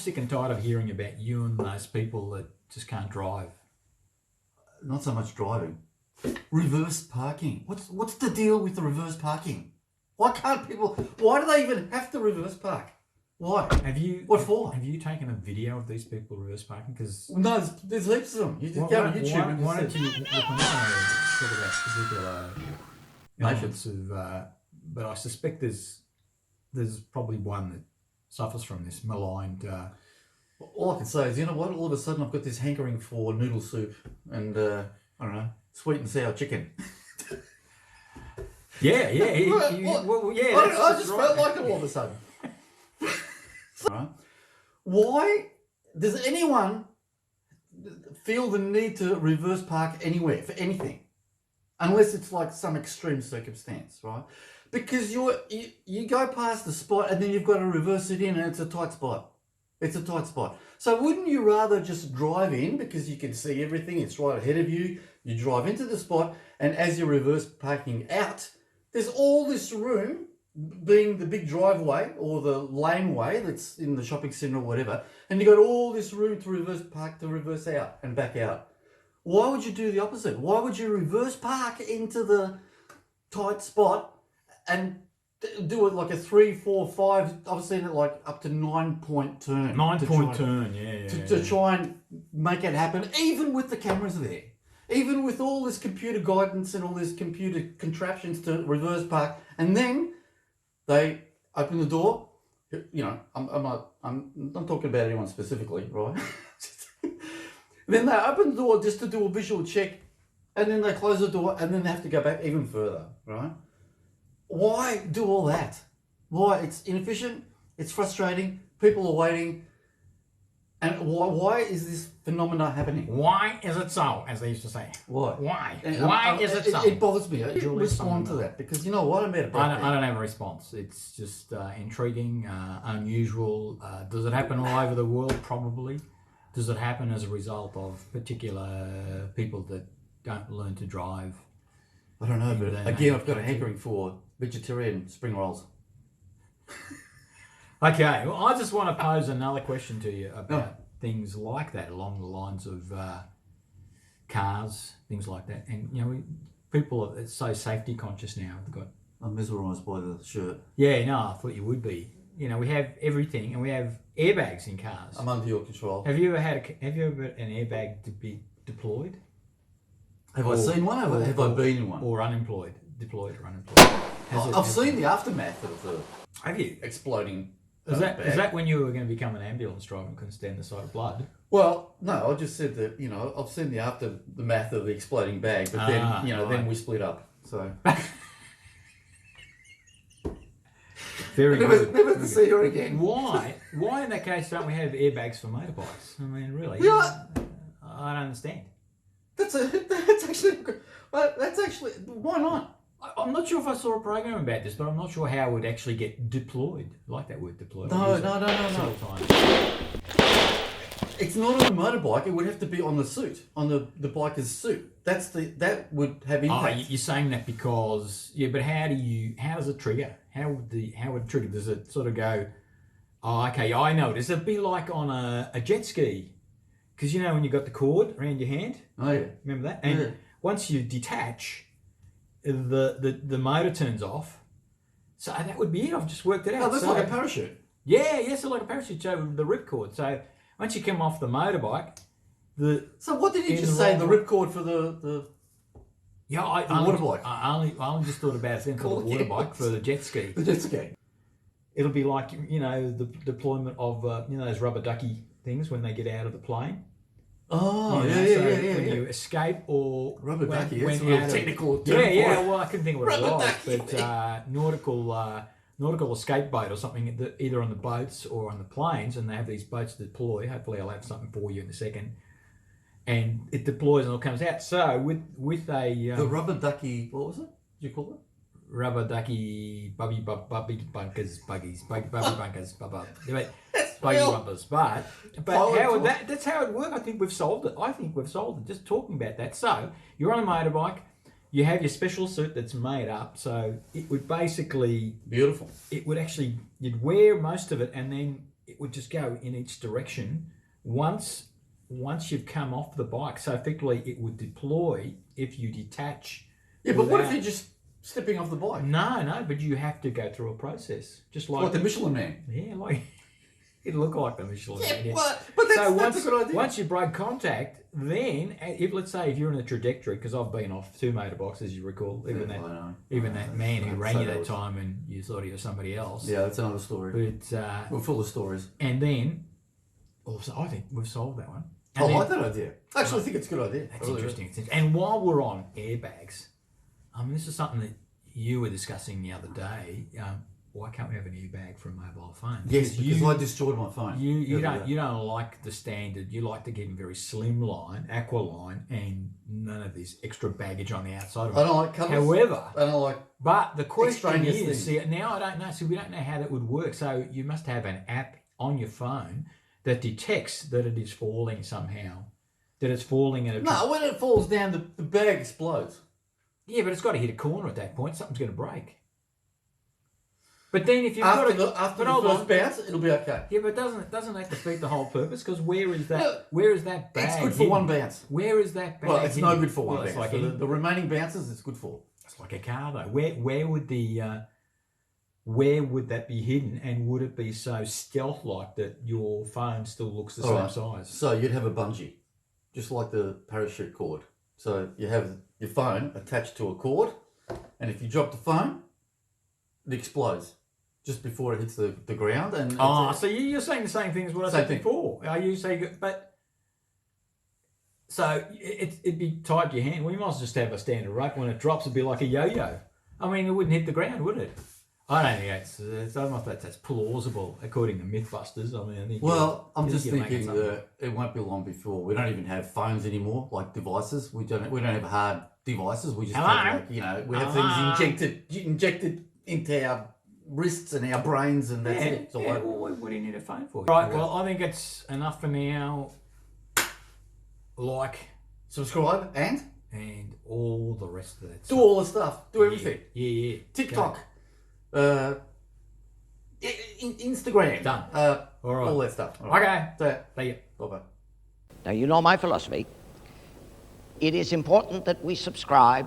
sick and tired of hearing about you and those people that just can't drive. Not so much driving. Reverse parking. What's the deal with the reverse parking? Why do they even have to reverse park? Why? What for? Have you taken a video of these people reverse parking? Because no, there's heaps of them. You just go on YouTube and why don't you look on talk about particular elements of, but I suspect there's probably one that suffers from this maligned. All I can say is, you know what? All of a sudden, I've got this hankering for noodle soup and I don't know, sweet and sour chicken. Yeah. I just felt like it all of a sudden. Right? Why does anyone feel the need to reverse park anywhere for anything, unless it's like some extreme circumstance, right? Because you go past the spot and then you've got to reverse it in, and it's a tight spot. It's a tight spot. So wouldn't you rather just drive in, because you can see everything, it's right ahead of you, you drive into the spot, and as you're reverse parking out, there's all this room, being the big driveway or the laneway that's in the shopping centre or whatever, and you've got all this room to reverse park, to reverse out and back out. Why would you do the opposite? Why would you reverse park into the tight spot and do it like a 3, 4, 5, I've seen it like up to 9-point turn. 9-point turn, yeah. To try and make it happen, even with the cameras there. Even with all this computer guidance and all these computer contraptions to reverse park, and then they open the door. You know, I'm not talking about anyone specifically, right? Then they open the door just to do a visual check, and then they close the door, and then they have to go back even further, right? Why do all that? Why? It's inefficient, it's frustrating, people are waiting, and why is this phenomena happening? Why is it so, as they used to say? Why? Why is it so? It bothers me. I respond to that, because you know what? I don't have a response. It's just intriguing, unusual. Does it happen all over the world? Probably. Does it happen as a result of particular people that don't learn to drive? I don't know, but again, I've got a hankering for vegetarian spring rolls. Okay, well, I just want to pose another question to you about things like that, along the lines of cars, things like that. And, you know, people are so safety conscious now. I'm mesmerised by the shirt. Yeah, no, I thought you would be. You know, we have everything, and we have airbags in cars. I'm under your control. Have you ever had an airbag to be deployed? Have I seen one? Have I been in one? Or unemployed, deployed or unemployed? I've seen the aftermath of the have you? Exploding. Is that when you were going to become an ambulance driver and couldn't stand the sight of blood? Well, no, I just said that, you know, I've seen the aftermath of the exploding bag, but then, you know, then we split up. So very good. Never to see her again. Why in that case don't we have airbags for motorbikes? I mean, really? Yeah. I don't understand. That's actually why not? I'm not sure if I saw a program about this, but I'm not sure how it would actually get deployed. I like that word, deployed. No. It's not on a motorbike. It would have to be on the suit, on the biker's suit. That would have impact. Oh, you're saying that because but how does it trigger? How would it trigger? Does it sort of go? Oh, okay, I know. Does it be like on a jet ski? Because you know when you got the cord around your hand. Oh yeah. Remember that? And once you detach, the motor turns off. So that would be it. I've just worked it out. Oh, that's like a parachute. Yeah, so like a parachute. So the ripcord. So once you come off the motorbike, So what did you just say? The ripcord for the water bike. I only just thought about it then for the water bike, for the jet ski. The jet ski. It'll be like, you know, the deployment of you know, those rubber ducky things when they get out of the plane. Oh, you know, yeah. When you escape or rubber ducky, that's a real technical term. Well, I couldn't think of what it was, but nautical escape boat or something, either on the boats or on the planes, and they have these boats deploy. Hopefully, I'll have something for you in a second. And it deploys and it comes out. So with a the rubber ducky, what was it? Did you call it? Rubber ducky buggy bunkers, buggy bunkers, buggy bumpers. But that's how it works. I think we've solved it. Just talking about that. So you're on a motorbike, you have your special suit that's made up. So it would basically beautiful. It would actually, you'd wear most of it, and then it would just go in each direction once you've come off the bike. So effectively, it would deploy if you detach. Yeah, but what if you're just slipping off the bike? No, but you have to go through a process, just like the Michelin Man. Yeah, like it looked like the Michelin Man. But that's a good idea. Once you break contact, then if let's say if you're in a trajectory, because I've been off 2 motorbikes, as you recall, even that man who ran you that time and you thought he was somebody else. Yeah, that's another story. But we're full of stories. And then, also, I think we've solved that one. I like that idea. I actually think it's a good idea. That's interesting. And while we're on airbags, I mean, this is something that you were discussing the other day. Why can't we have an airbag for a mobile phone? Yes, because I destroyed my phone. You don't like the standard. You like to keep them very slimline, aqualine, and none of this extra baggage on the outside of it. I don't like colours. However, I don't like. But the question is, things. see, now I don't know. So we don't know how that would work. So you must have an app on your phone that detects that it is falling somehow. That it's falling in a. No, when it falls down, the bag explodes. Yeah, but it's got to hit a corner at that point. Something's going to break. But then if you've after got the first bounce, it'll be okay. Yeah, but doesn't that defeat the whole purpose? Because where is that bag? It's good for one bounce. Where is that bag? Well, it's no good for one bounce. Like for the remaining bounces, it's good for. It's like a car though. Where would that be hidden, and would it be so stealth-like that your phone still looks the same size? So you'd have a bungee, just like the parachute cord. So you have your phone attached to a cord, and if you drop the phone, it explodes just before it hits the ground. And so you're saying the same thing as what I said before. Are you saying, but so it'd be tied to your hand. We might as well just have a standard rope. When it drops, it'd be like a yo-yo. I mean, it wouldn't hit the ground, would it? I don't think I don't know if that's plausible according to MythBusters. I mean, I think I'm just thinking that it won't be long before we don't even have phones anymore, like devices. We don't have hard devices. We just have we have things injected into our wrists and our brains, and that's it. So what do you need a phone for? Right. Well, I think it's enough for now. Like, subscribe, and all the rest of that. Do all the stuff. Do everything. Yeah. TikTok. Instagram. Done. All right. All that stuff. All right. Okay. See you. Bye-bye. Now, you know my philosophy. It is important that we subscribe